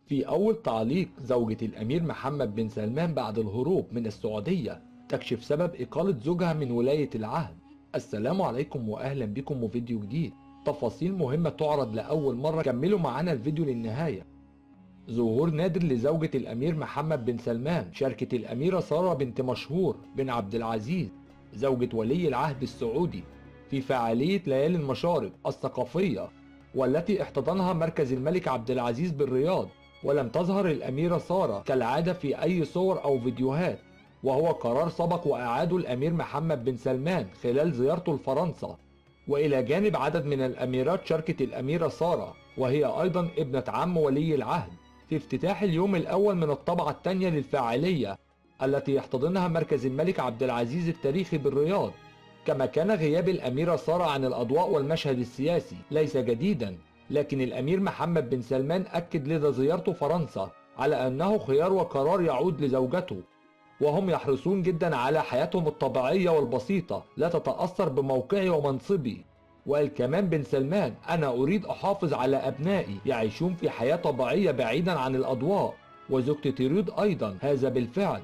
في أول تعليق، زوجة الأمير محمد بن سلمان بعد الهروب من السعودية تكشف سبب إقالة زوجها من ولاية العهد. السلام عليكم وأهلا بكم وفيديو جديد. تفاصيل مهمة تعرض لأول مرة، كملوا معانا الفيديو للنهاية. ظهور نادر لزوجة الأمير محمد بن سلمان شاركت الأميرة سارة بنت مشهور بن عبد العزيز زوجة ولي العهد السعودي في فعالية ليالي المشارق الثقافية، والتي احتضنها مركز الملك عبد العزيز بالرياض. ولم تظهر الأميرة سارة كالعادة في أي صور أو فيديوهات، وهو قرار سبق وأعاده الأمير محمد بن سلمان خلال زيارته لفرنسا. وإلى جانب عدد من الأميرات شاركت الأميرة سارة، وهي أيضا ابنة عم ولي العهد، في افتتاح اليوم الأول من الطبعة الثانية للفعالية التي يحتضنها مركز الملك عبد العزيز التاريخي بالرياض. كما كان غياب الأميرة سارة عن الأضواء والمشهد السياسي ليس جديدا، لكن الأمير محمد بن سلمان أكد لدى زيارته فرنسا على أنه خيار وقرار يعود لزوجته، وهم يحرصون جدا على حياتهم الطبيعية والبسيطة لا تتأثر بموقعي ومنصبي. وقال كمان بن سلمان: أنا أريد أحافظ على أبنائي يعيشون في حياة طبيعية بعيدا عن الأضواء، وزوجتي تريد أيضا هذا بالفعل.